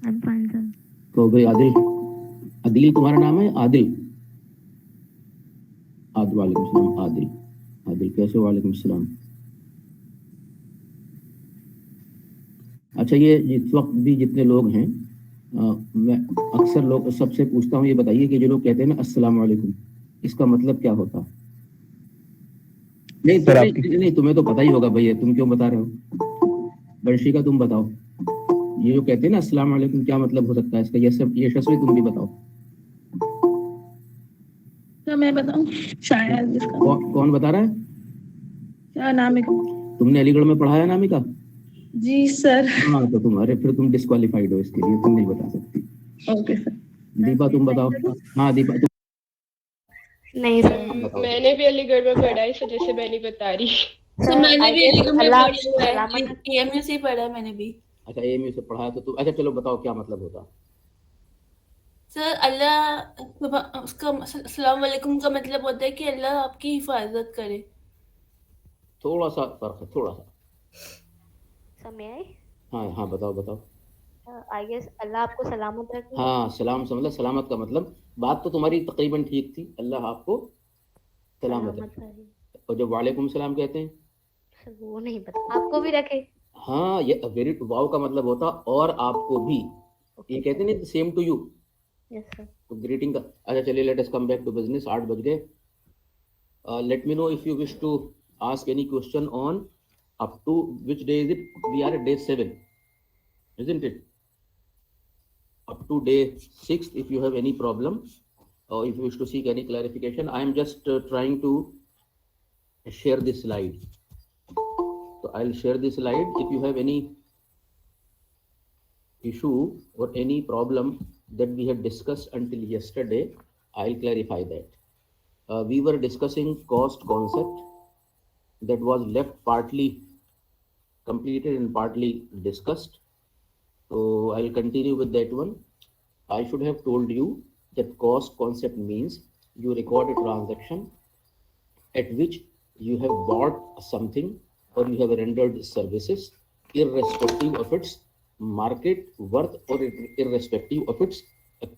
I'm fine, sir. तो भाई आदिल, आदिल तुम्हारा नाम है? आदिल, वालेकुम सलाम। आदिल, आदिल कैसे हो? वालेकुम सलाम। अच्छा, ये इस वक्त भी जितने लोग हैं, मैं अक्सर लोग सबसे पूछता हूँ, ये बताइए कि जो लोग कहते हैं ना अस्सलाम वालेकुम, इसका मतलब क्या होता? नहीं सर नहीं, आपकी नहीं, तुम्हें तो पता ही होगा भैया, तुम क्यों बता रहे हो? वर्षिका तुम बताओ, ये जो कहते हैं ना अस्सलाम वालेकुम, क्या मतलब हो सकता है इसका? ये सब यशस्वी तुम भी बताओ। तो मैं बताऊं शायद इसका कौन बता रहा है? क्या नाम है? तुमने अलीगढ़ में पढ़ा है नामिका? जी सर। हाँ, तो फिर तुम डिस्क्वालिफाइड हो इसके लिए, तुम नहीं बता सकती। Okay sir. दीपा तुम बताओ। हाँ दीपा तुम नहीं सर। बताओ। मैंने भी अलीगढ़ में पढ़ा है, इस वजह से मैं नहीं बता रही। तो मैंने भी अलीगढ़ में अल्लाह पढ़ा हुआ है, सलामत। एएमयू से ही पढ़ा है मैंने भी। अच्छा, एएमयू से पढ़ा है तो अच्छा चलो बताओ क्या मतलब होता? सर अल्लाह उसका अस्सलाम वालेकुम का मतलब होता है कि अल्लाह आपकी हिफाजत करे। थोड़ा सा फर्क है, थोड़ा सा। समय हाँ हाँ, बताओ बताओ। आई गेस अल्लाह आपको सलामत रखे। हाँ, सलाम से मतलब सलामत का मतलब, बात तो तुम्हारी तकरीबन ठीक थी, अल्लाह आपको सलामत सलामत रखे। रहे। और जब वालेकुम सलाम कहते हैं, सर वो नहीं पता, आपको भी रखे। हाँ, ये वेरी वाव का मतलब होता और आपको भी। ये ओके कहते सर। नहीं same to you, yes sir. तो ग्रीटिंग का। अच्छा चलिए, let us come back to business, 8 बज गए। Let me know if you wish to ask any question on up to which day is it? We are at day 7, isn't it? Up to day 6, if you have any problem or if you wish to seek any clarification. I am just trying to share this slide. So I'll share this slide. If you have any issue or any problem that we had discussed until yesterday, I'll clarify that. We were discussing cost concept that was left partly completed and partly discussed. So I'll continue with that one. I should have told you that cost concept means you record a transaction at which you have bought something or you have rendered services irrespective of its market worth or irrespective of its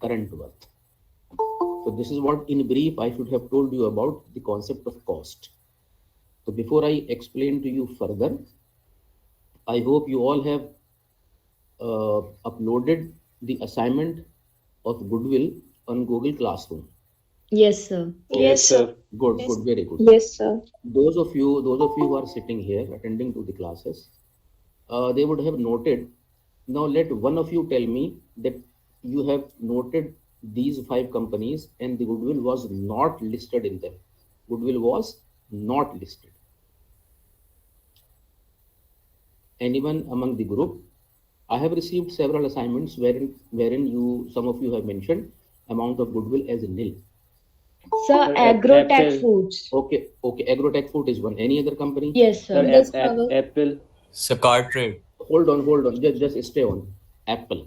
current worth. So this is what in brief I should have told you about the concept of cost. So before I explain to you further, I hope you all have uploaded the assignment of Goodwill on Google Classroom. Yes, sir. Yes, sir. Good, good, very good. Yes, sir. Those of you who are sitting here attending to the classes, they would have noted. Now let one of you tell me that you have noted these 5 companies and the Goodwill was not listed in them. Goodwill was not listed. Anyone among the group? I have received several assignments wherein some of you have mentioned amount of goodwill as nil. Sir, Sir, Agrotech Apple. Foods. Okay, Agrotech Food is one. Any other company? Yes, Sir, sir. Apple. Scar Trade. Hold on. Just stay on. Apple.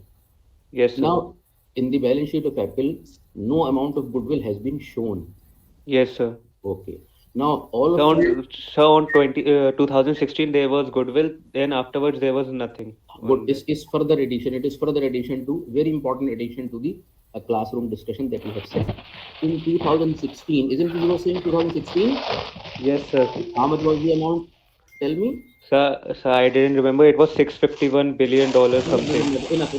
Yes, sir. Now, in the balance sheet of Apple, no amount of goodwill has been shown. Yes, sir. Okay. Now, all So of you, on 2016 there was goodwill. Then afterwards there was nothing. good. Is further addition. It is further addition to very important addition to the classroom discussion that we have said. In 2016, isn't it you were saying 2016? Yes, sir. How much was the amount? Tell me. Sir, I didn't remember. It was $651 billion something. Enough.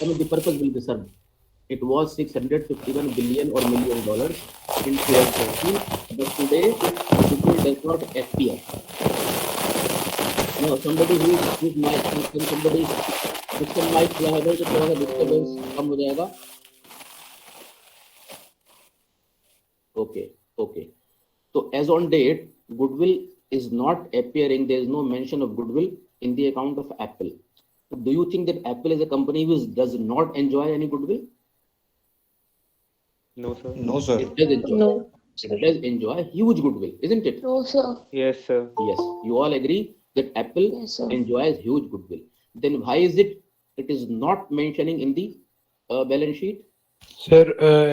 I mean, the purpose will be served. It was 651 billion or million dollars in 2016, but today Google does not appear. No, somebody who is mic, can somebody जिसका mic खुला है तो थोड़ा सा disturbance कम हो जाएगा. Okay. So as on date, goodwill is not appearing. There is no mention of goodwill in the account of Apple. Do you think that Apple is a company which does not enjoy any goodwill? No, sir. No, sir. It does enjoy. No. It does enjoy huge goodwill, isn't it? No, sir. Yes, sir. Yes. You all agree that Apple Yes, sir. enjoys huge goodwill. Then why is it is not mentioning in the balance sheet? Sir,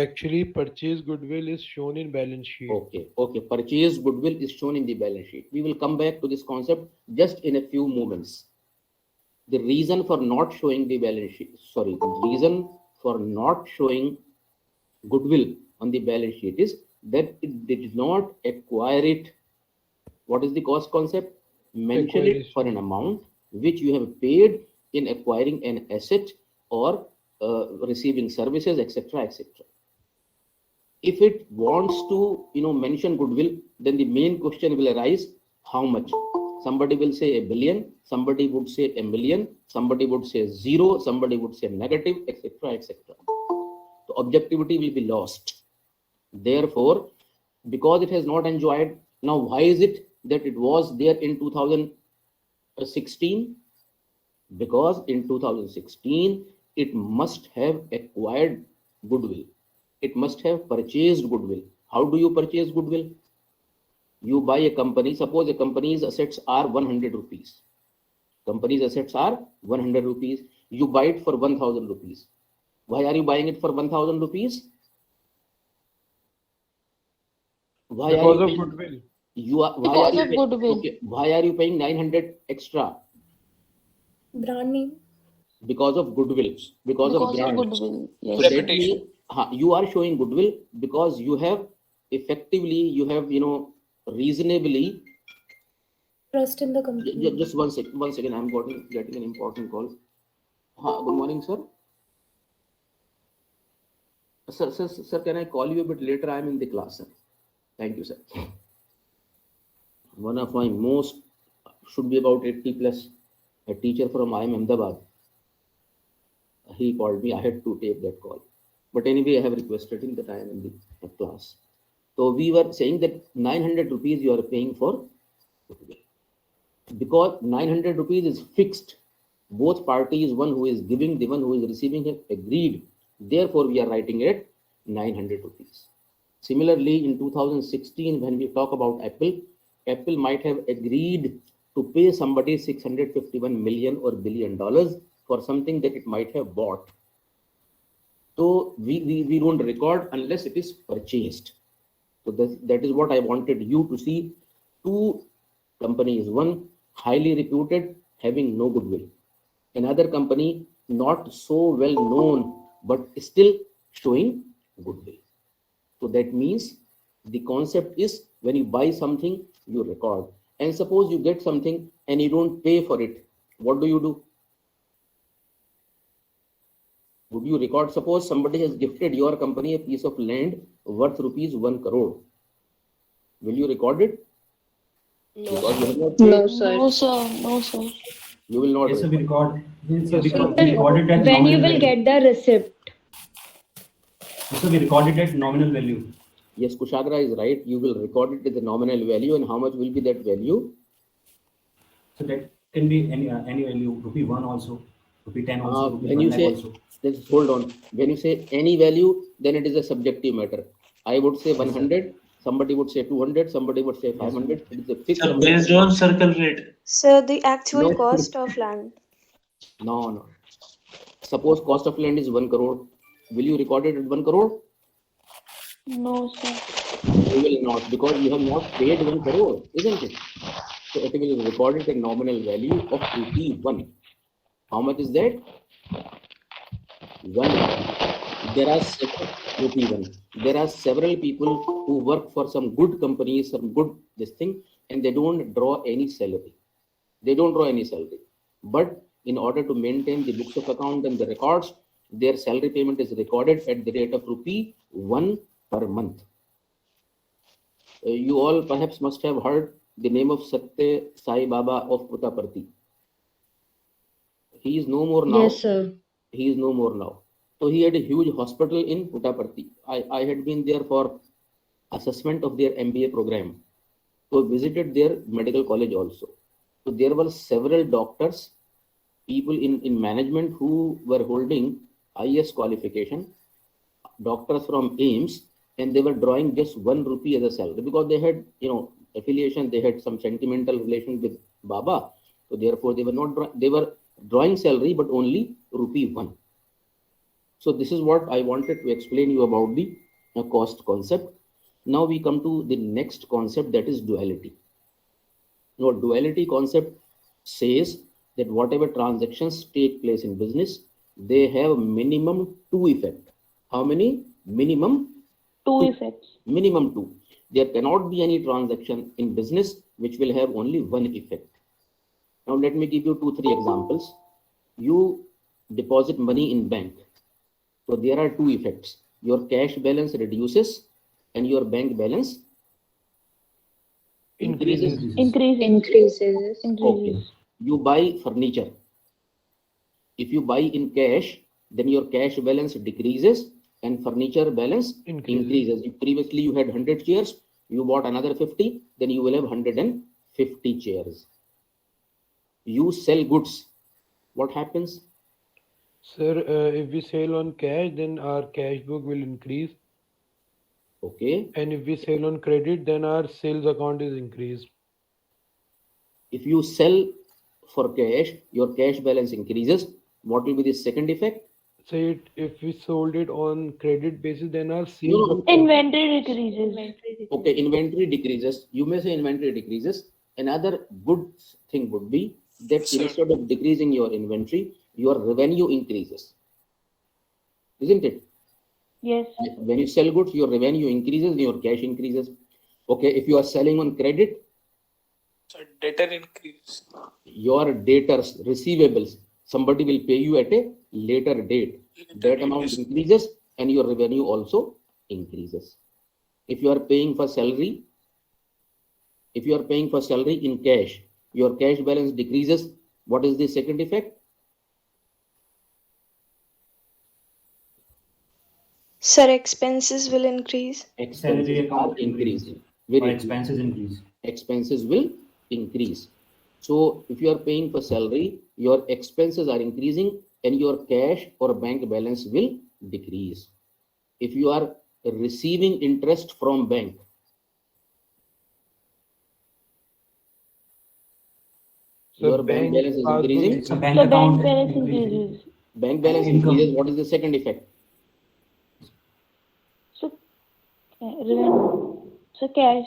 actually, purchase goodwill is shown in balance sheet. Okay. Purchase goodwill is shown in the balance sheet. We will come back to this concept just in a few moments. The reason for not showing the balance sheet, sorry, the reason for not showing goodwill on the balance sheet is that it did not acquire it. What is the cost concept? Mention it for an amount which you have paid in acquiring an asset or receiving services, etc., etc. If it wants to, mention goodwill, then the main question will arise: how much? Somebody will say $1 billion, somebody would say $1 million, somebody would say 0, somebody would say negative, etc., etc. So objectivity will be lost. Therefore, because it has not enjoyed, now why is it that it was there in 2016? Because in 2016, it must have acquired goodwill. It must have purchased goodwill. How do you purchase goodwill? You buy a company. Suppose a company's assets are 100 rupees. Company's assets are 100 rupees. You buy it for 1,000 rupees. Why are you buying it for 1,000 rupees? Why Because are of you paying, goodwill. Because of goodwill. okay, why are you paying 900 extra? Brand name. Because of goodwill. Because of brand. goodwill. Yes. So that means you are showing goodwill because you have effectively, reasonably. Trust in the company. Just one second. I'm getting an important call. Good morning, sir. Sir, can I call you a bit later? I'm in the class, sir. Thank you, sir. One of my most, should be about 80 plus, a teacher from IIM Ahmedabad. He called me. I had to take that call. But anyway, I have requested him that I am in the class. So we were saying that 900 rupees you are paying for, because 900 rupees is fixed. Both parties, one who is giving, the one who is receiving, have agreed. Therefore, we are writing it 900 rupees. Similarly, in 2016, when we talk about Apple, Apple might have agreed to pay somebody $651 million or $1 billion for something that it might have bought. So we don't record unless it is purchased. So that is what I wanted you to see. Two companies: one highly reputed, having no goodwill; another company not so well known but still showing goodwill. So that means the concept is, when you buy something, you record. And suppose you get something and you don't pay for it, what do? Would you record? Suppose somebody has gifted your company a piece of land worth rupees 1 crore. Will you record it? No. Because you have not paid. No, sir. No, sir. No, sir. You will not Yes, sir, we record. record. Sir, we It will- record it at when you nominal will value. get the receipt. Yes, sir, we record it at nominal value. Yes, Kushagra is right. You will record it with the nominal value. And how much will be that value? So that can be any value, rupee 1 also, rupee 10 also, rupee When 1 you lakh say, also. let's hold on. When you say any value, then it is a subjective matter. I would say 100. Somebody would say 200. Somebody would say 500. It is a fixed. Sir, based on circle rate. Sir, the actual No. cost of land. No. Suppose cost of land is 1 crore. Will you record it at 1 crore? No, sir. You will not, because you have not paid 1 crore, isn't it? So it will be recorded a nominal value of rupee 1. How much is that? 1. There are rupee 1. There are several people who work for some good companies, some good this thing, and they don't draw any salary. But in order to maintain the books of account and the records, their salary payment is recorded at the rate of rupee 1 per month. You all perhaps must have heard the name of Satya Sai Baba of Puttaparthi. He is no more now. Yes, sir. He is no more now. So he had a huge hospital in Puttaparthi. I had been there for assessment of their MBA program. So visited their medical college also. So there were several doctors, people in management who were holding IS qualification, doctors from AIIMS, and they were drawing just 1 rupee as a salary because they had, affiliation, they had some sentimental relation with Baba. So therefore they were drawing salary, but only rupee 1. So this is what I wanted to explain you about the cost concept. Now we come to the next concept, that is duality. Now duality concept says that whatever transactions take place in business, they have minimum two effect. How many? Minimum Two effects. minimum two. There cannot be any transaction in business which will have only one effect. Now let me give you 2-3 examples. You deposit money in bank. So there are two effects. Your cash balance reduces and your bank balance increases. Increases. Okay. You buy furniture. If you buy in cash, then your cash balance decreases and furniture balance increases. Previously you had 100 chairs, you bought another 50, then you will have 150 chairs. You sell goods. What happens? Sir, if we sell on cash, then our cash book will increase. Okay. And if we sell on credit, then our sales account is increased. If you sell for cash, your cash balance increases. What will be the second effect? Say if we sold it on credit basis, then our No, sales no. account. Inventory decreases. Okay, inventory decreases. You may say inventory decreases. Another good thing would be that instead of decreasing your inventory, your revenue increases. Isn't it? Yes. When you sell goods, your revenue increases, your cash increases. Okay, if you are selling on credit, So debtor increase. your debtors, receivables, somebody will pay you at a later date. That amount increases and your revenue also increases. If you are paying for salary, in cash, your cash balance decreases. What is the second effect? Sir, expenses will increase. Expenses account are increasing. Or Very expenses increase. expenses will increase. So if you are paying for salary, your expenses are increasing and your cash or bank balance will decrease. If you are receiving interest from bank, So your bank balance is passbook increasing. So bank So account bank balance increasing. increases. Bank balance Income. increases. What is the second effect? So revenue. So cash.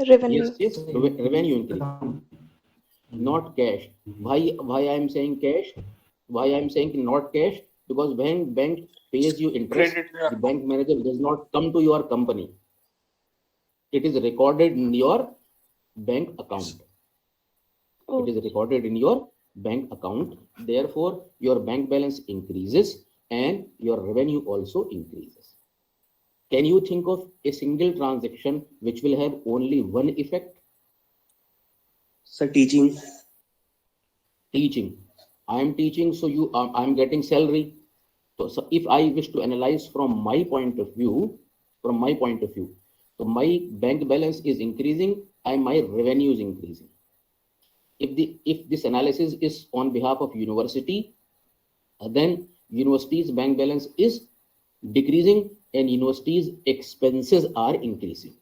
Revenue. Yes, revenue increase, not cash. Why I am saying cash? Why I am saying not cash? Because when bank pays you interest, Credit, the bank manager does not come to your company. It is recorded in your bank account. It is recorded in your bank account. Therefore, your bank balance increases and your revenue also increases. Can you think of a single transaction which will have only one effect? So teaching. Teaching. I am teaching, so I am getting salary. So if I wish to analyze from my point of view, so my bank balance is increasing and my revenue is increasing. If this analysis is on behalf of university, then university's bank balance is decreasing and university's expenses are increasing.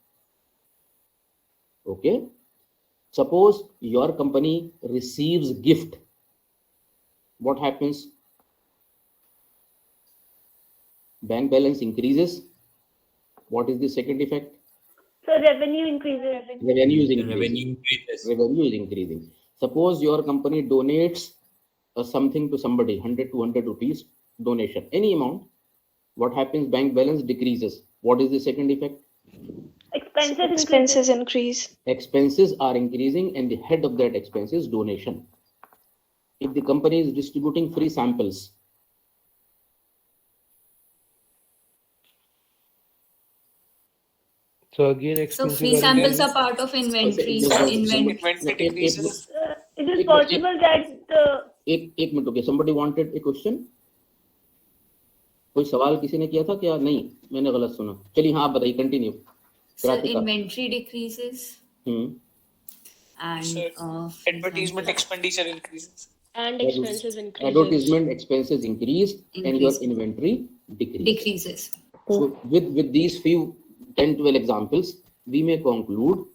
Okay. Suppose your company receives gift. What happens? Bank balance increases. What is the second effect? So revenue increases. Revenue is increasing. Revenue is increasing. Suppose your company donates something to somebody, 100 to 100 rupees donation, any amount. What happens? Bank balance decreases. What is the second effect? Expenses increase. Expenses are increasing and the head of that expense is donation. If the company is distributing free samples, So again, So expenses free are samples increasing. are part of inventory. Inventory decreases. It is possible that एक minute okay somebody wanted a question. कोई सवाल किसी ने किया था क्या? नहीं, मैंने गलत सुना. चलिए हाँ, आप बताइए, continue. So inventory decreases. And Sir, advertisement expenditure increases. And expenses increases. Advertisement expenses increase and your inventory decreases. So with these few 10-12 examples, we may conclude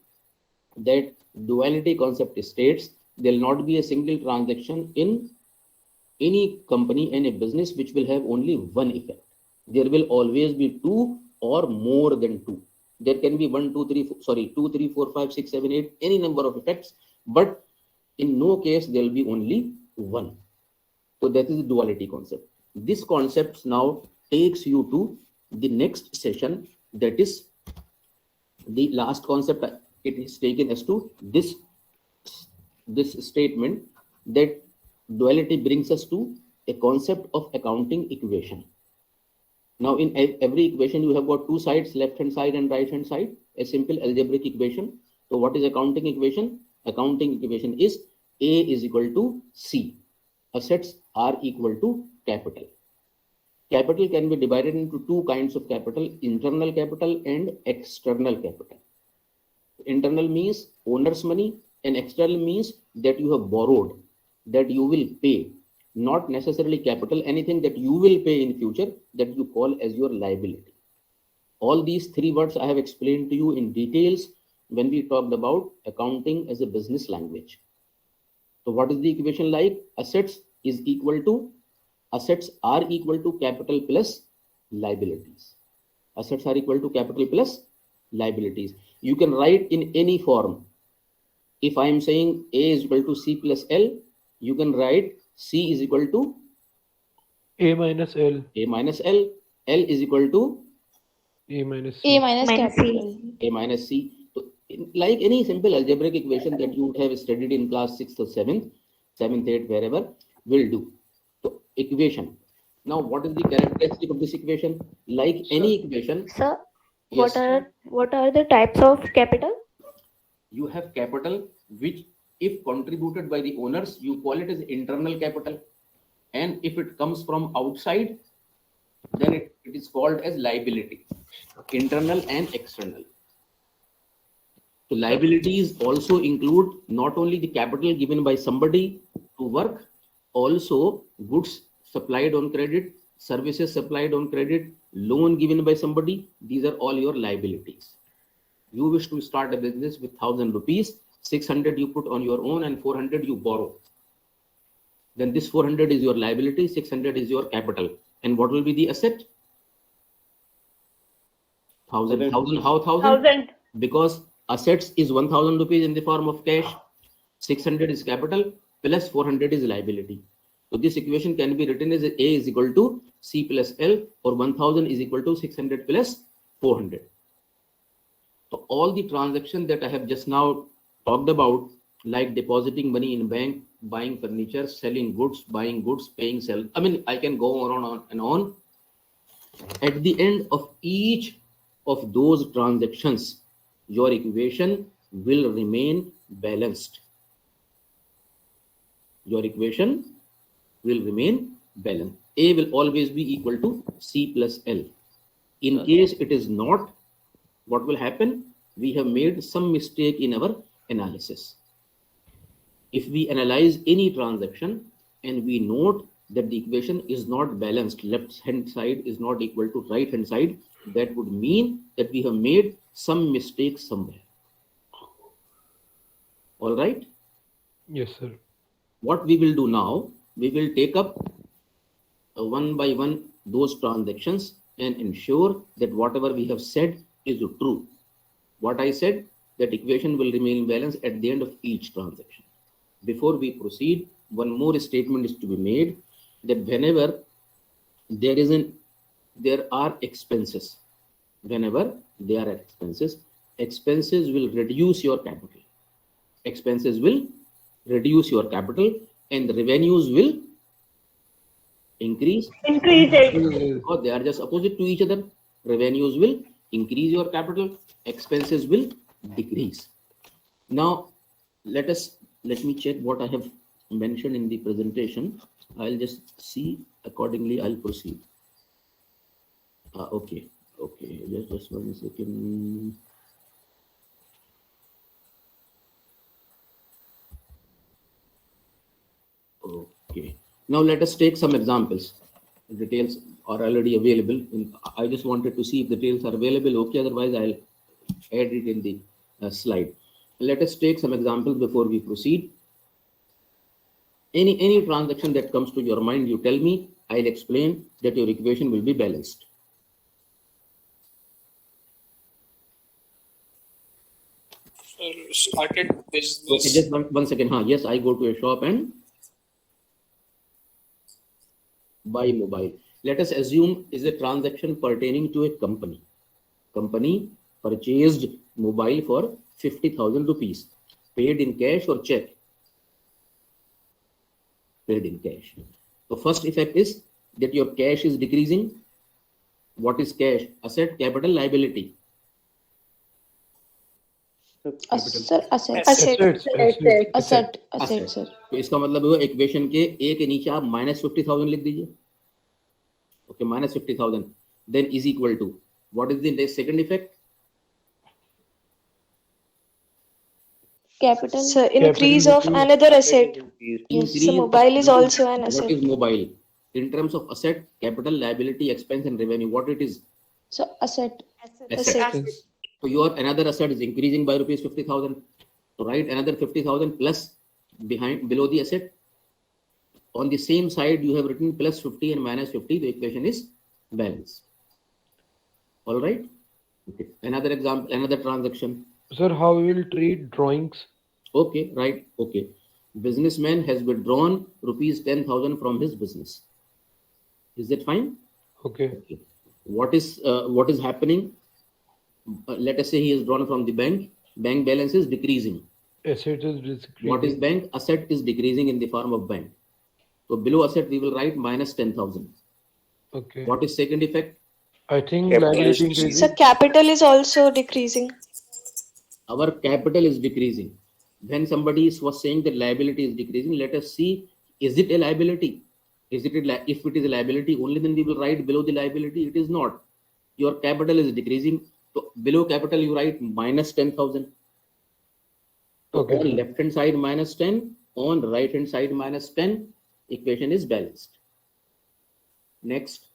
that duality concept states there will not be a single transaction in any company and a business which will have only one effect. There will always be two or more than two. There can be 2, 3, 4, 5, 6, 7, 8, any number of effects, but in no case there will be only 1. So that is the duality concept. This concept now takes you to the next session, that is the last concept. It is taken as to this statement that duality brings us to a concept of accounting equation. Now in every equation you have got two sides, left hand side and right hand side, a simple algebraic equation. So what is accounting equation? Accounting equation is A is equal to C. Assets are equal to capital. Capital can be divided into two kinds of capital, internal capital and external capital. Internal means owner's money and external means that you have borrowed, that you will pay, not necessarily capital, anything that you will pay in future that you call as your liability. All these three words I have explained to you in details when we talked about accounting as a business language. So what is the equation like? Assets are equal to capital plus liabilities. Assets are equal to capital plus liabilities. You can write in any form. If I am saying A is equal to C plus L, you can write C is equal to A minus L. A minus L. L is equal to A minus C. A minus capital. A minus C. So, like any simple algebraic equation that you would have studied in class 6th or 7th, 8th, wherever, will do. So equation. Now what is the characteristic of this equation? Like any equation. Sir, Yes. what are the types of capital? You have capital which, if contributed by the owners, you call it as internal capital, and if it comes from outside, then it is called as liability, internal and external. So liabilities also include not only the capital given by somebody to work, also goods supplied on credit, services supplied on credit, loan given by somebody. These are all your liabilities. You wish to start a business with 1,000 rupees, 600 you put on your own and 400 you borrow. Then this 400 is your liability, 600 is your capital. And what will be the asset? 1,000. How 1,000? Because assets is 1,000 rupees in the form of cash, 600 is capital, plus 400 is liability. So this equation can be written as A is equal to C plus L, or 1,000 is equal to 600 plus 400. So all the transactions that I have just now talked about, like depositing money in bank, buying furniture, selling goods, buying goods, paying sell. I mean, I can go on and on. At the end of each of those transactions, your equation will remain balanced. Your equation will remain balanced. A will always be equal to C plus L. In case it is not, what will happen? We have made some mistake in our analysis. If we analyze any transaction and we note that the equation is not balanced, left hand side is not equal to right hand side, that would mean that we have made some mistake somewhere. All right? Yes, sir. What we will do now, we will take up one by one those transactions and ensure that whatever we have said is true. What I said, that equation will remain balanced at the end of each transaction. Before we proceed, one more statement is to be made, that whenever there are expenses, expenses will reduce your capital. Expenses will reduce your capital and the revenues will increase it. Because they are just opposite to each other. Revenues will increase your capital, expenses will decrease. Now let me check what I have mentioned in the presentation. I'll just see, accordingly I'll proceed. Okay, just 1 second. Okay, now let us take some examples. The details are already available. I just wanted to see if the details are available. Okay, otherwise I'll add it in the slide. Let us take some examples before we proceed. Any transaction that comes to your mind, you tell me. I'll explain that your equation will be balanced. Started business. Okay, just one second. Yes, I go to a shop and By mobile. Let us assume is a transaction pertaining to a company. Company purchased mobile for 50,000 rupees. Paid in cash or check? Paid in cash. The first effect is that your cash is decreasing. What is cash? Asset, capital, liability. Asset. Asset. तो इसका मतलब है equation के ए के नीचे आप -50,000 लिख दीजिए. Okay, -50,000. Then is equal to what is the second effect? Capital. So increase of another asset. Yes. So mobile is also an asset. What is mobile? In terms of asset, capital, liability, expense, and revenue, what it is? So asset. Asset. So your another asset is increasing by rupees 50,000. So write another 50,000 plus below the asset. On the same side, you have written plus 50 and minus 50. The equation is balanced. All right. Okay. Another example, another transaction. Sir, how we will treat drawings? Okay, right. Okay. Businessman has withdrawn rupees 10,000 from his business. Is that fine? Okay. Okay. What is happening? Let us say he is drawn from the bank. Bank balance is decreasing. Asset is decreasing. What is bank? Asset is decreasing in the form of bank. So below asset we will write minus 10,000. Okay. What is second effect? I think liability increasing. So capital is also decreasing. Our capital is decreasing. When somebody was saying that liability is decreasing, let us see, is it a liability? If it is a liability, only then we will write below the liability. It is not. Your capital is decreasing. So below capital you write minus 10,000. Okay. On left hand side minus 10, on right hand side minus 10, equation is balanced. Next.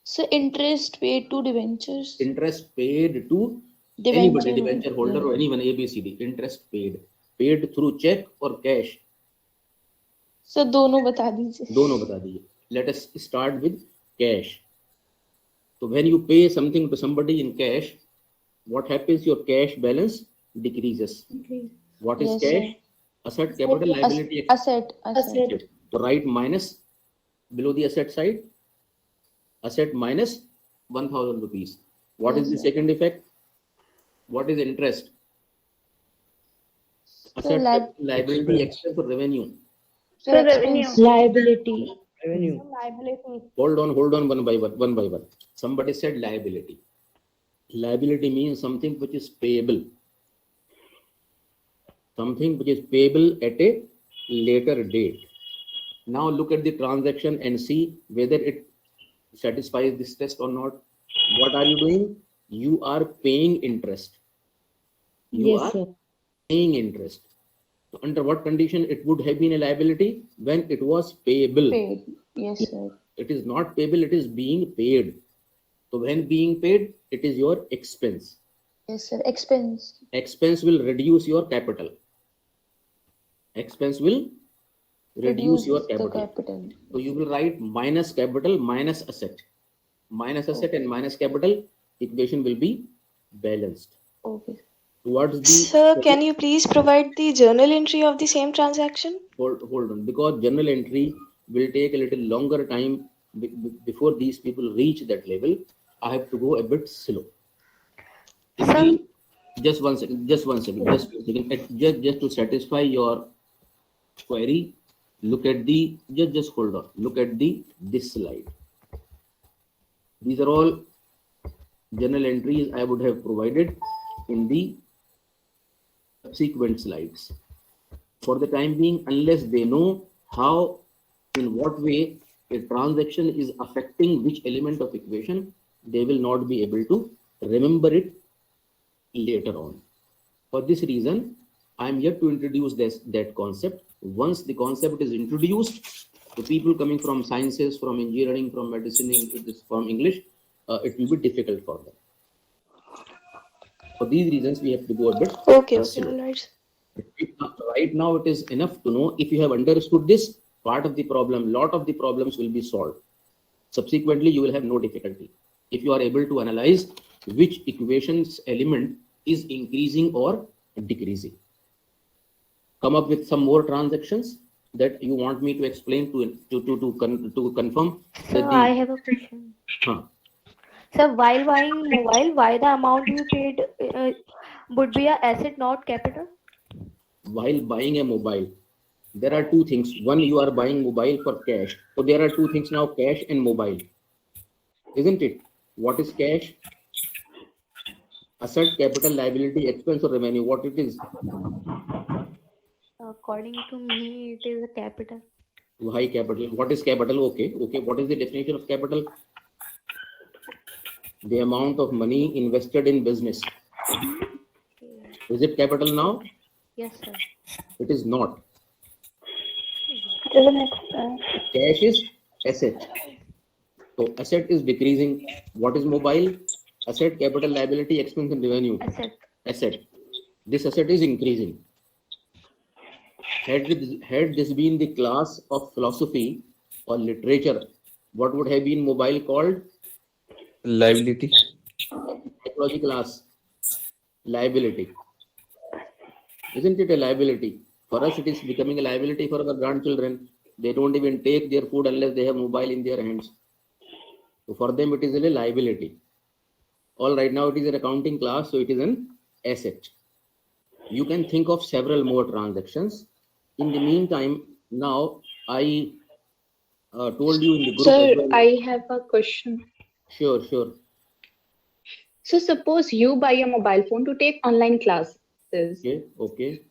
So interest paid to debentures. Interest paid to anybody, debenture holder or anyone, ABCD. Interest paid. Paid through check or cash? So दोनों बता दीजिए. दोनों बता दीजिए. Let us start with cash. So when you pay something to somebody in cash, what happens? Your cash balance decreases. What is cash? Asset, capital, liability. Asset. So write minus below the asset side. Asset minus 1,000 rupees. What is the second effect? What is interest? Asset, liability, expense or revenue? So revenue. Liability. Hold on, one by one. Somebody said liability. Liability means something which is payable. Something which is payable at a later date. Now look at the transaction and see whether it satisfies this test or not. What are you doing? You are paying interest. You are paying interest. So under what condition it would have been a liability? When it was payable. Paid. Yes, sir. It is not payable, it is being paid. So when being paid, it is your expense. Yes, sir. Expense. Expense will reduce your capital. Expense will reduce your capital. So you will write minus capital minus asset. Minus asset and minus capital, equation will be balanced. Okay. Towards the Sir, can you please provide the journal entry of the same transaction? Hold on, because journal entry will take a little longer time before these people reach that level. I have to go a bit slow. Just one second. Just to satisfy your query, look at the just hold on. Look at this slide. These are all journal entries I would have provided in the subsequent slides. For the time being, unless they know how, in what way a transaction is affecting which element of equation, they will not be able to remember it later on. For this reason, I am yet to introduce that concept. Once the concept is introduced, the people coming from sciences, from engineering, from medicine, from English, it will be difficult for them. For these reasons, we have to go a bit slow. Right now, it is enough to know if you have understood this part of the problem, lot of the problems will be solved. Subsequently, you will have no difficulty. If you are able to analyze which equation's element is increasing or decreasing. Come up with some more transactions that you want me to explain to confirm Sir, that I have a question. Huh. Sir, while buying mobile, why the amount you paid would be a asset, not capital? While buying a mobile, there are two things. One, you are buying mobile for cash. So there are two things now, cash and mobile. Isn't it? What is cash? Asset, capital, liability, expense or revenue. What it is? According to me, it is a capital. Why capital? What is capital? Okay. What is the definition of capital? The amount of money invested in business. Is it capital now? Yes, sir. It is not. Doesn't explain. Cash is asset. So asset is decreasing. What is mobile? Asset, capital, liability, expense and revenue. Asset. This asset is increasing. Had this been the class of philosophy or literature, what would have been mobile called? Liability. Psychology class. Liability. Isn't it a liability? For us, it is becoming a liability for our grandchildren. They don't even take their food unless they have mobile in their hands. So for them, it is a liability. All right, now it is an accounting class, so it is an asset. You can think of several more transactions. In the meantime, now I told you in the group. Sir, as well. I have a question. Sure. So suppose you buy a mobile phone to take online classes. Okay.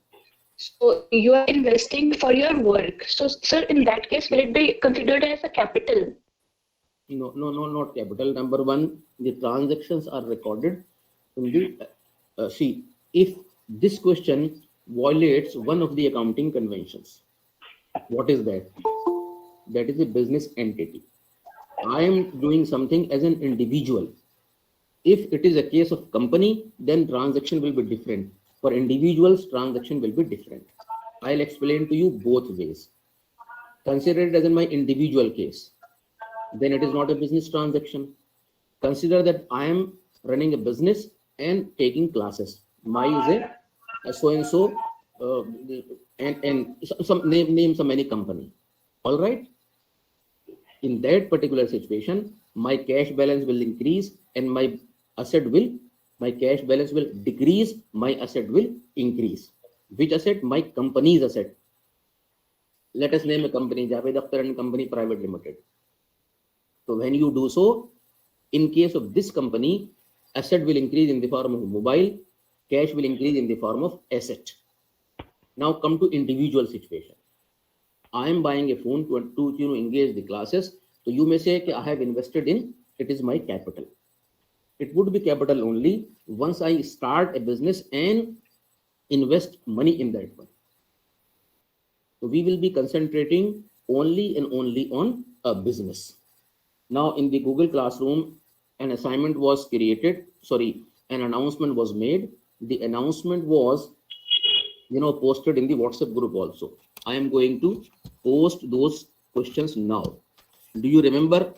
So you are investing for your work. So sir, in that case, will it be considered as a capital? No, not capital. Number one, the transactions are recorded in the see. If this question violates one of the accounting conventions, what is that? That is a business entity. I am doing something as an individual. If it is a case of company, then transaction will be different. For individuals, transaction will be different. I'll explain to you both ways. Consider it as in my individual case. Then it is not a business transaction. Consider that I am running a business and taking classes. My is a so-and-so and some name some any company. All right. In that particular situation, my cash balance will increase and my cash balance will decrease, my asset will increase. Which asset? My company's asset. Let us name a company, Javed Akhtar and Company Private Limited. So when you do so, in case of this company, asset will increase in the form of mobile, cash will increase in the form of asset. Now come to individual situation. I am buying a phone to engage the classes. So you may say, I have invested in, it is my capital. It would be capital only once I start a business and invest money in that one. So we will be concentrating only and only on a business. Now in the Google Classroom, an assignment was created. An announcement was made. The announcement was, posted in the WhatsApp group also. I am going to post those questions now. Do you remember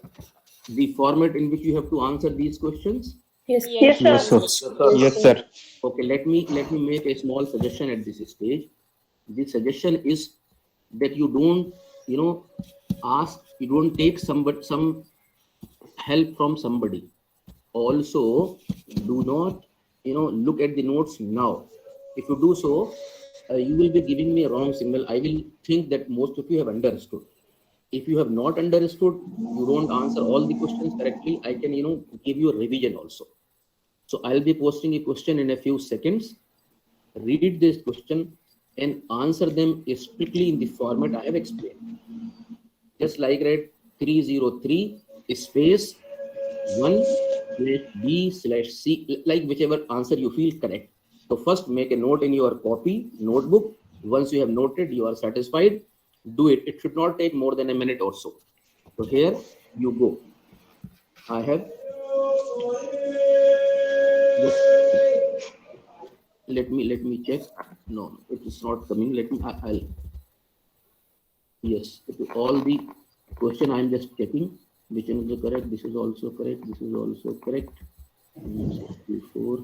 the format in which you have to answer these questions? Yes, sir. Yes, sir. Okay, let me make a small suggestion at this stage. The suggestion is that you don't, you don't take some help from somebody. Also, do not, look at the notes now. If you do so, you will be giving me a wrong signal. I will think that most of you have understood. If you have not understood, you don't answer all the questions correctly, I can, give you a revision also. So I'll be posting a question in a few seconds. Read this question and answer them strictly in the format I have explained. Just like write 303 space 1/B/C, like whichever answer you feel correct. So first make a note in your notebook. Once you have noted, you are satisfied, do it. It should not take more than a minute or so. So here you go. I have. Let me check. No, it is not coming. I'll. Yes, all the question I am just checking. Which one is correct? This is also correct. This is also correct. 64.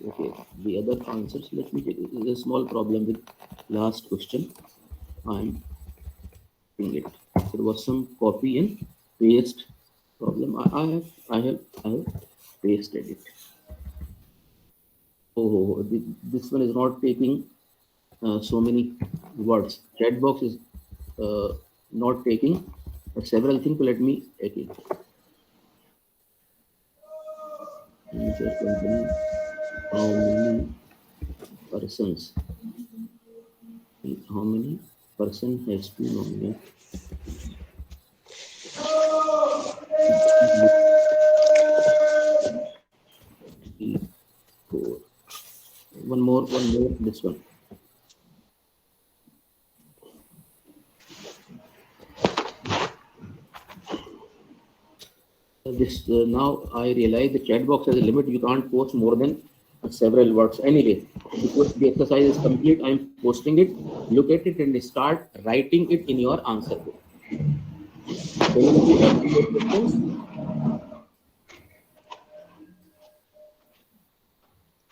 Okay. The other answers. Let me check. There is a small problem with last question. I'm doing it. There was some copy and paste problem. I have pasted it. Oh, this one is not taking so many words. Chat box is not taking several things. Let me take it. How many persons? How many person has to nominate? One more, this one. Now I realize the chat box has a limit. You can't post more than several words. Anyway, because the exercise is complete, I'm posting it. Look at it and start writing it in your answer book.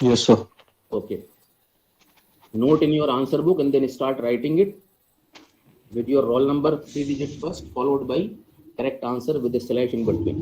Yes, sir. Okay. Note in your answer book and then start writing it with your roll number 3 digits first, followed by correct answer with a slash in between.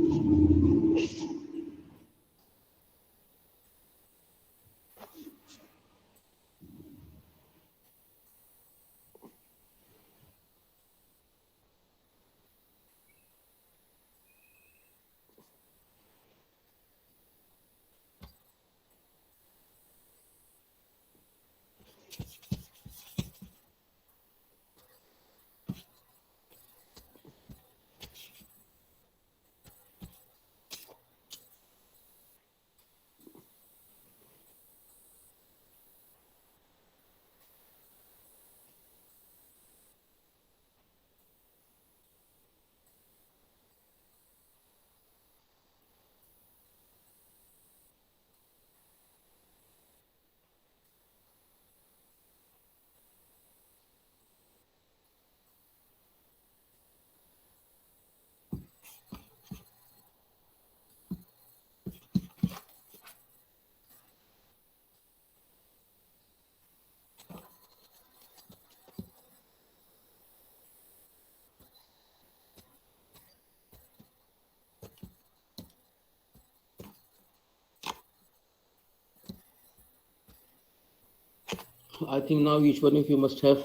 I think now each one of you must have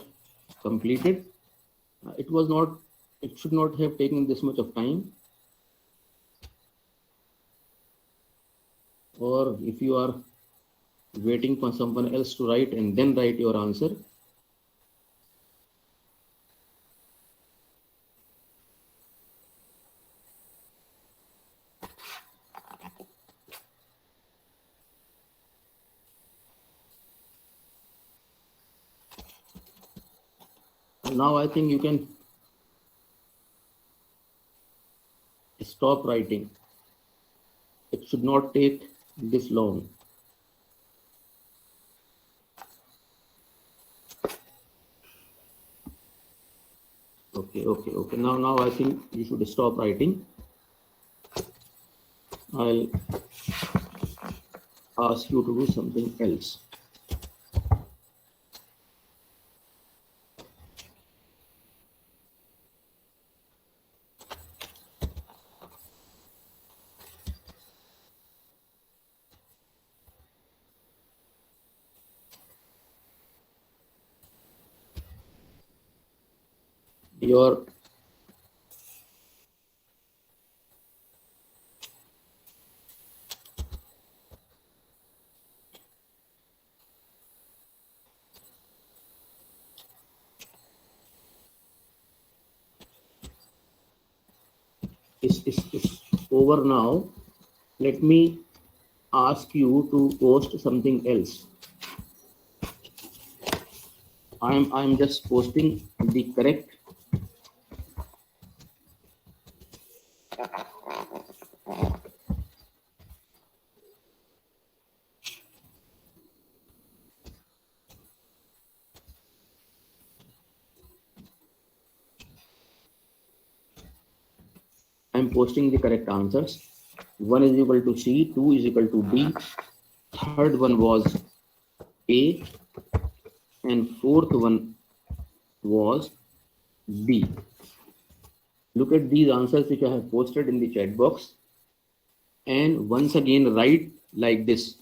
completed. It should not have taken this much of time. Or if you are waiting for someone else to write and then write your answer. Now I think you can stop writing. It should not take this long. Okay. Now I think you should stop writing. I'll ask you to do something else. Your is over now. Let me ask you to post something else. I'm just posting the correct answers. 1 is equal to C, 2 is equal to D, third one was A, and fourth one was B. Look at these answers which I have posted in the chat box, and once again write like this.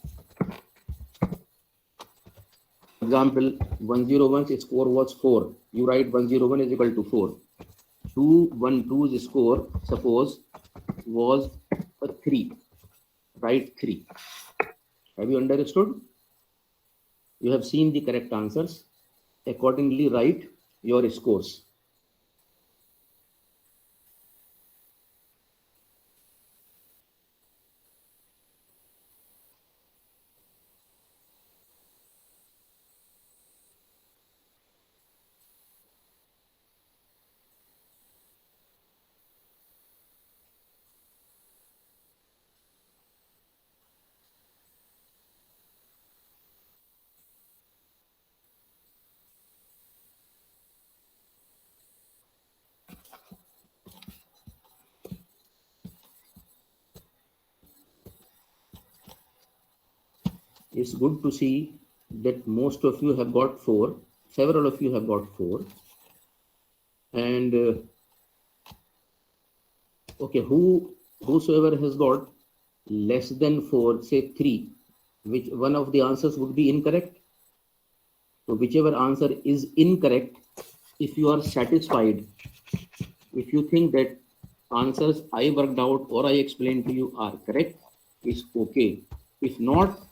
Example 101's score was 4. You write 101 is equal to 4. 212's score, suppose, was a 3. Write 3. Have you understood? You have seen the correct answers. Accordingly, write your scores. It's good to see that most of you have got 4. Several of you have got 4. And okay, whosoever has got less than 4, say 3, which one of the answers would be incorrect? So whichever answer is incorrect, if you are satisfied, if you think that answers I worked out or I explained to you are correct, it's okay. If not,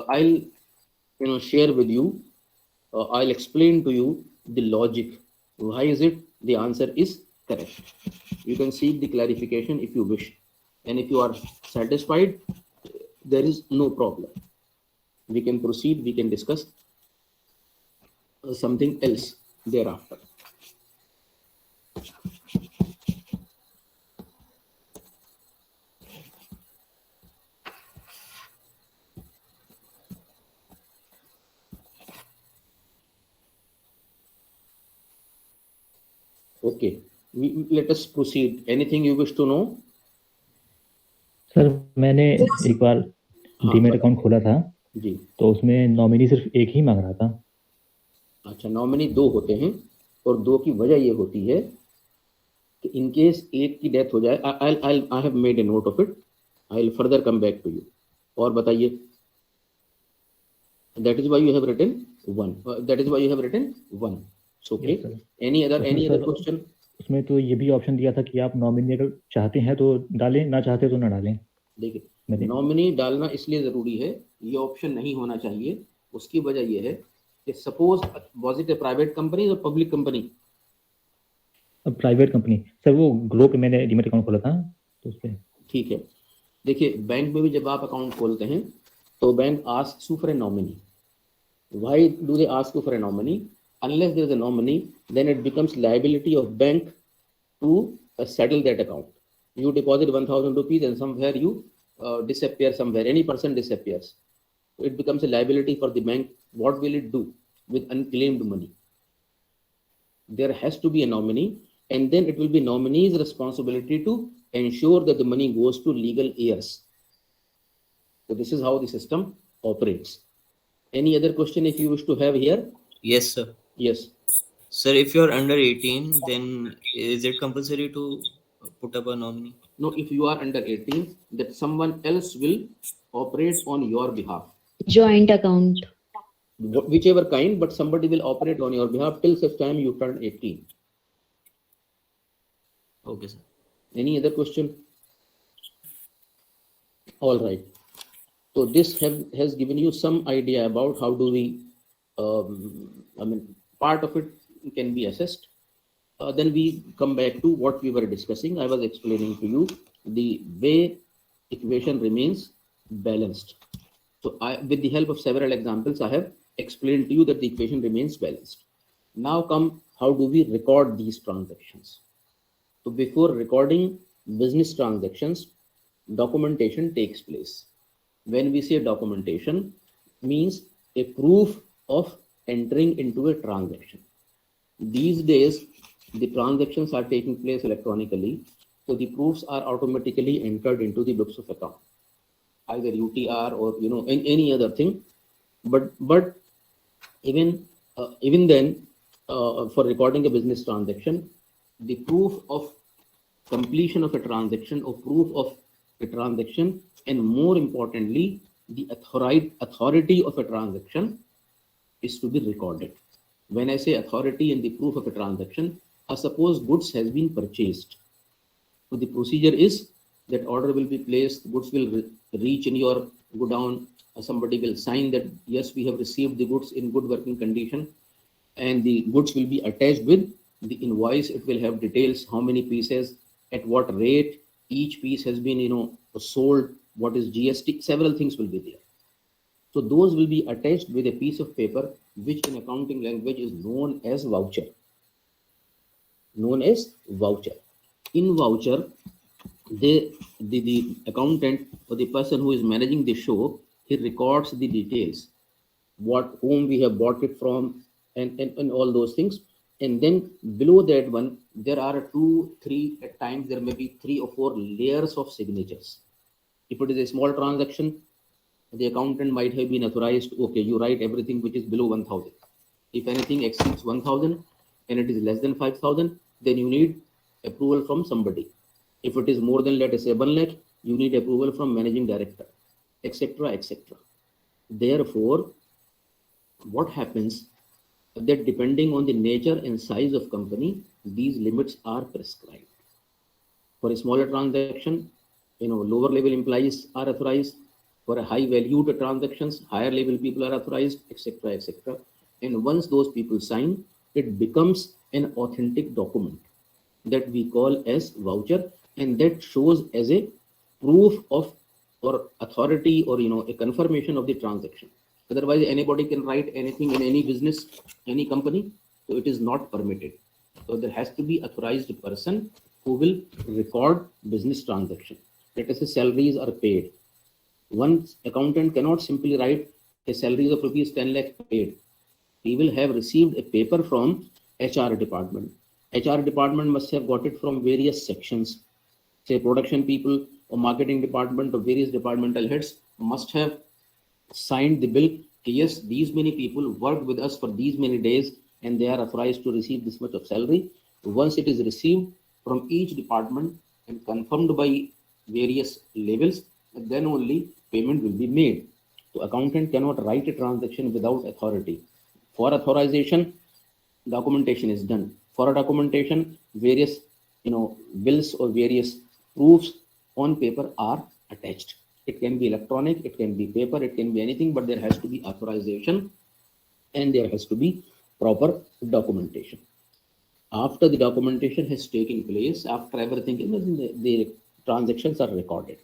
I'll share with you, I'll explain to you the logic. Why is it the answer is correct? You can seek the clarification if you wish. And if you are satisfied, there is no problem. We can proceed, we can discuss something else thereafter. Okay, let us proceed. Anything you wish to know? Sir मैंने एक बार demat account खोला था जी, तो उसमें nominee सिर्फ एक ही मांग रहा था। अच्छा, नॉमिनी 2 होते हैं और 2 की वजह ये होती है कि इन केस एक की डेथ हो जाए, I have made a note of it, I will further come back to you. और बताइए, that is why you have written 1, that is why you have written 1। Okay, any other question? उसमें तो ये भी option दिया था कि आप नॉमिनी अगर चाहते हैं तो डालें, ना चाहते तो ना डालें। देखिए, नॉमिनी डालना इसलिए जरूरी है, ये ऑप्शन नहीं होना चाहिए। उसकी वजह ये है कि suppose was it a private company और public company? Private company sir, वो ग्लो पे मैंने डीमैट अकाउंट खोला था तो उसपे। ठीक है, देखिए बैंक में भी जब आप अकाउंट खोलते हैं तो bank asks you for a nominee. Why do they ask you for a nominee? Unless there is a nominee, then it becomes liability of bank to settle that account. You deposit 1,000 rupees and somewhere you disappear somewhere, any person disappears. It becomes a liability for the bank. What will it do with unclaimed money? There has to be a nominee, and then it will be nominee's responsibility to ensure that the money goes to legal heirs. So this is how the system operates. Any other question if you wish to have here? Yes, sir. Yes. Sir, if you're under 18, then is it compulsory to put up a nominee? No, if you are under 18, that someone else will operate on your behalf. Joint account. Whichever kind, but somebody will operate on your behalf till such time you turn 18. Okay, sir. Any other question? All right. So this has given you some idea about how do we, part of it can be assessed. Then we come back to what we were discussing. I was explaining to you the way equation remains balanced. So with the help of several examples, I have explained to you that the equation remains balanced. Now come, how do we record these transactions? So before recording business transactions, documentation takes place. When we say documentation, means a proof of entering into a transaction. These days, the transactions are taking place electronically, so the proofs are automatically entered into the books of account, either UTR or any other thing. But even then, for recording a business transaction, the proof of completion of a transaction or proof of a transaction, and more importantly, the authority of a transaction is to be recorded. When I say authority and the proof of a transaction, suppose goods has been purchased. So the procedure is that order will be placed, goods will reach in your godown, somebody will sign that yes, we have received the goods in good working condition, and the goods will be attached with the invoice. It will have details, how many pieces, at what rate each piece has been sold, what is GST, several things will be there. So those will be attached with a piece of paper which in accounting language is known as voucher. In voucher, the accountant or the person who is managing the show, he records the details, whom we have bought it from, and all those things. And then below that one, there are 2, 3, at times there may be 3 or 4 layers of signatures. If it is a small transaction, the accountant might have been authorized, okay, you write everything which is below 1,000. If anything exceeds 1,000 and it is less than 5,000, then you need approval from somebody. If it is more than, let us say, 1 lakh, you need approval from managing director, etc., etc. Therefore, what happens that depending on the nature and size of company, these limits are prescribed. For a smaller transaction, lower level employees are authorized. For a high valued transactions, higher level people are authorized, etc., etc. And once those people sign, it becomes an authentic document that we call as voucher, and that shows as a proof of or authority or a confirmation of the transaction. Otherwise, anybody can write anything in any business, any company, so it is not permitted. So there has to be authorized person who will record business transaction. Let us say salaries are paid. One accountant cannot simply write a salary of rupees 10 lakh paid. He will have received a paper from HR department. HR department must have got it from various sections. Say production people or marketing department or various departmental heads must have signed the bill. Yes, these many people worked with us for these many days and they are authorized to receive this much of salary. Once it is received from each department and confirmed by various levels, then only payment will be made. So accountant cannot write a transaction without authority. For authorization, documentation is done. For a documentation, various bills or various proofs on paper are attached. It can be electronic, it can be paper, it can be anything, but there has to be authorization and there has to be proper documentation. After the documentation has taken place, after everything, the transactions are recorded.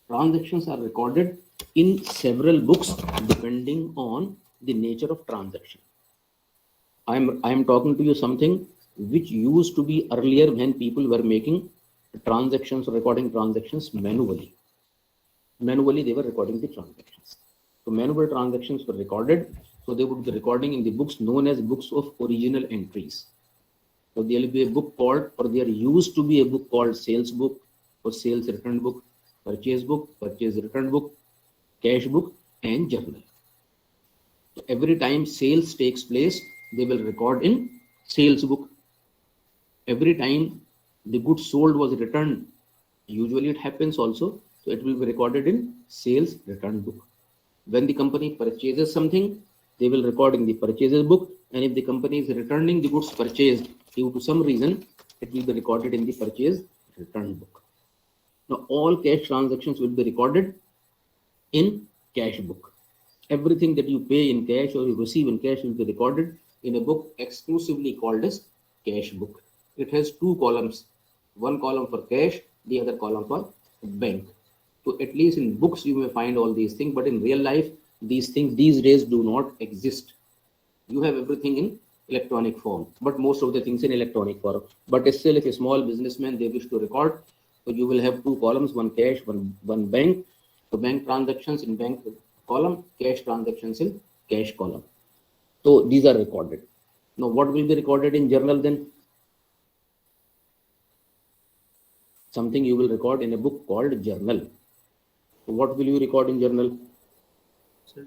Transactions are recorded in several books depending on the nature of transaction. I am talking to you something which used to be earlier when people were making transactions, recording transactions manually. Manually, they were recording the transactions. So manual transactions were recorded. So they would be recording in the books known as books of original entries. So there will be a book called, or there used to be a book called sales book or sales return book, purchase book, purchase return book, cash book, and journal. So every time sales takes place, they will record in sales book. Every time the goods sold was returned, usually it happens also, so it will be recorded in sales return book. When the company purchases something, they will record in the purchases book, and if the company is returning the goods purchased due to some reason, it will be recorded in the purchase return book. Now all cash transactions will be recorded in cash book. Everything that you pay in cash or you receive in cash will be recorded in a book exclusively called as cash book. It has 2 columns, one column for cash, the other column for bank. So at least in books you may find all these things, but in real life these things these days do not exist. You have everything in electronic form, but most of the things in electronic form. But still, if a small businessman they wish to record, so you will have 2 columns, one cash, one bank. So bank transactions in bank column, cash transactions in cash column. So these are recorded. Now what will be recorded in journal then? Something you will record in a book called journal. So what will you record in journal? Sir,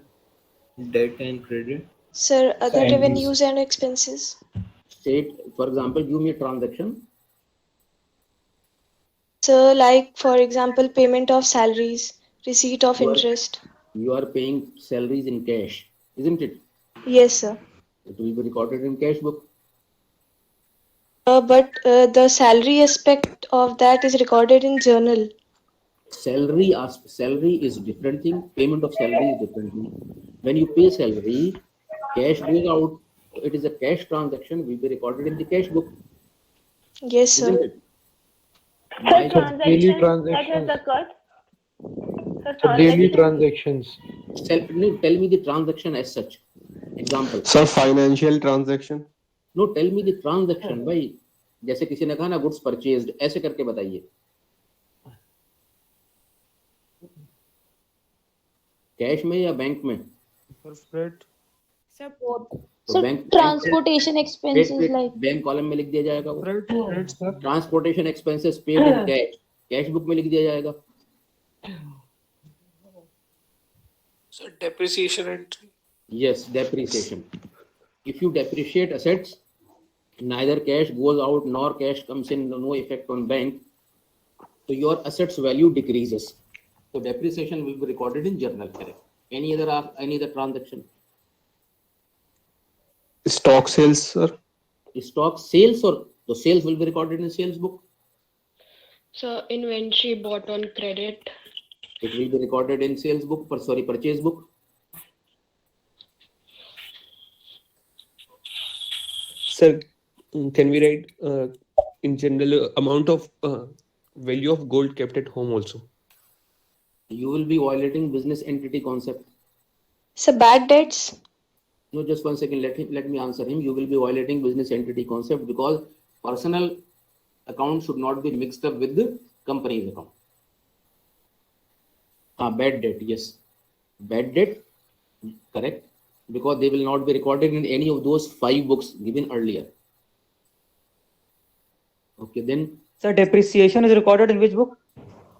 debt and credit. Sir, other Salaries. revenues and expenses. State, for example, give me a transaction. Sir, like for example, payment of salaries, receipt of You are- interest. You are paying salaries in cash, isn't it? Yes, sir. It will be recorded in cash book. But the salary aspect of that is recorded in journal. Salary is different thing. Payment of salary is different thing. When you pay salary, cash goes out. It is a cash transaction. Will be recorded in the cash book, Yes, sir. isn't it? Sir, daily transactions such as transactions. the cut. So daily transactions. Tell me the transaction as such. Example. Sir, financial transaction. No, tell me the transaction. भाई जैसे किसी ने कहा ना goods purchased, ऐसे करके बताइए. Cash में या बैंक में? Sir, both. तो Sir, bank transportation expenses like. Bank column में लिख दिया जाएगा वो. Transportation expenses paid in cash, cash book में लिख दिया जाएगा. So depreciation entry. Yes, depreciation. If you depreciate assets, neither cash goes out nor cash comes in, no effect on bank. So your assets value decreases. So depreciation will be recorded in journal. Correct. Any other transaction? Stock sales, sir. Stock sales, or the sales will be recorded in sales book. So inventory bought on credit. It will be recorded in sales book, purchase book. Sir, can we write in general amount of value of gold kept at home also? You will be violating business entity concept. So bad debts. No, just 1 second. Let me answer him. You will be violating business entity concept because personal account should not be mixed up with the company's account. Bad debt, yes. Bad debt, correct. Because they will not be recorded in any of those 5 books given earlier. Okay, then. Sir, depreciation is recorded in which book?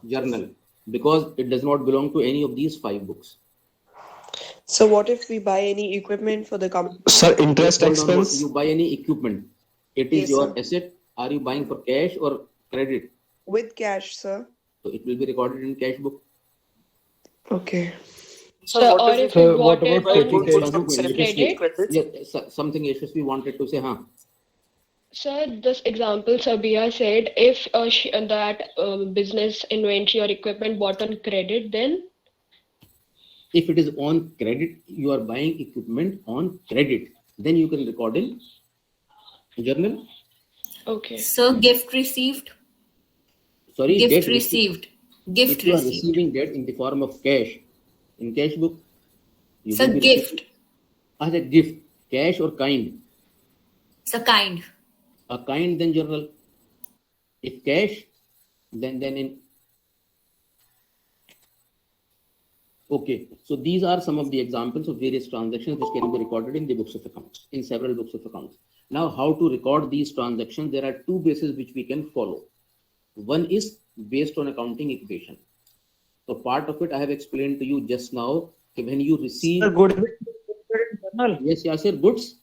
Journal. Because it does not belong to any of these 5 books. So what if we buy any equipment for the company? Sir, interest Hold on, expense. you buy any equipment. It is Yes, your sir. asset. Are you buying for cash or credit? With cash, sir. So it will be recorded in cash book. Okay. So So what or if if So we what bought it about on taking credit. Yes, something Yashasvi wanted to say. Sir, this example Sabia said, if that business inventory or equipment bought on credit, then If it is on credit, you are buying equipment on credit, then you can record in journal. okay. So gift received. Sorry, Gift debt received. Gift If you are received. receiving debt in the form of cash, in cash book, you So will be gift. receiving as a gift, cash or kind. So kind. A kind, then journal. If cash, then in. Okay, so these are some of the examples of various transactions which can be recorded in the books of accounts, in several books of accounts. Now, how to record these transactions? There are 2 bases which we can follow. One is based on accounting equation. So part of it I have explained to you just now. When you receive. Sir, goodwill is recorded in journal. Yes, Yasir, goods.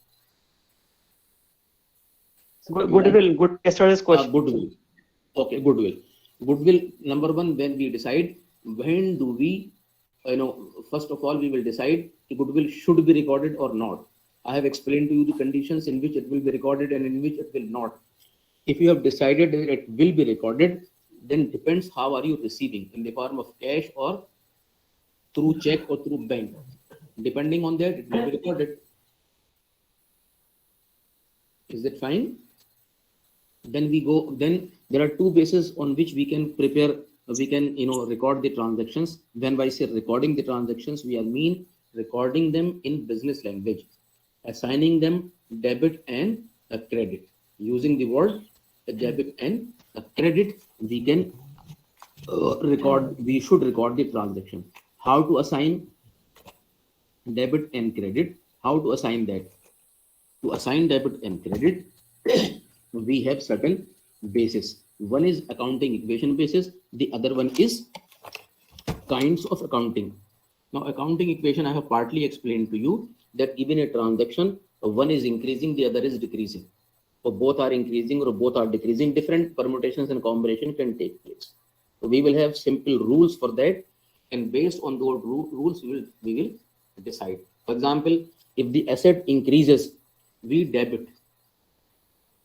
Goodwill. Good. Yesterday's question. Goodwill. Okay, goodwill. Goodwill, number 1, when we decide, when do we, first of all, we will decide if goodwill should be recorded or not. I have explained to you the conditions in which it will be recorded and in which it will not. If you have decided that it will be recorded, then depends how are you receiving, in the form of cash or through check or through bank. Depending on that, it will be recorded. Is that fine? Then there are 2 bases on which we can record the transactions. When I say recording the transactions, we mean recording them in business language, assigning them debit and a credit. Using the word debit and a credit, we can we should record the transaction. How to assign debit and credit? How to assign that? To assign debit and credit, we have certain bases. One is accounting equation basis. The other one is kinds of accounting. Now, accounting equation I have partly explained to you. that given a transaction, one is increasing, the other is decreasing, or both are increasing or both are decreasing, different permutations and combination can take place. So we will have simple rules for that, and based on those rules, we will decide. For example, if the asset increases, we debit.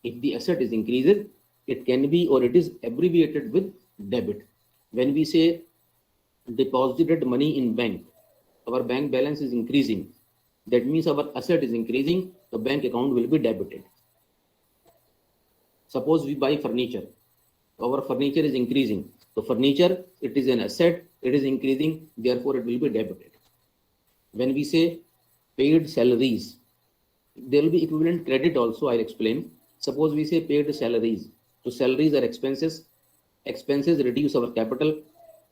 If the asset is increases, it can be or it is abbreviated with debit. When we say deposited money in bank, our bank balance is increasing. That means our asset is increasing, the bank account will be debited. Suppose we buy furniture, our furniture is increasing. So furniture, it is an asset, it is increasing, therefore it will be debited. When we say paid salaries, there will be equivalent credit also, I'll explain. Suppose we say paid salaries. So salaries are expenses. Expenses reduce our capital.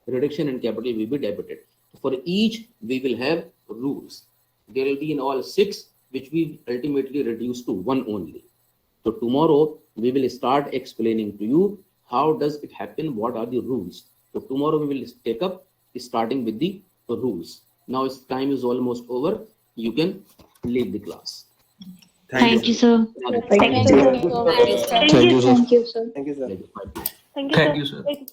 Reduction in capital will be debited. For each, we will have rules. There will be in all 6, which we ultimately reduce to 1 only. So tomorrow, we will start explaining to you how does it happen, what are the rules. So tomorrow, we will take up starting with the rules. Now, time is almost over. You can leave the class. Thank you, sir. Thank you, sir. Thank you, sir. Thank you, sir. Thank you, Thank sir. you, sir. Like,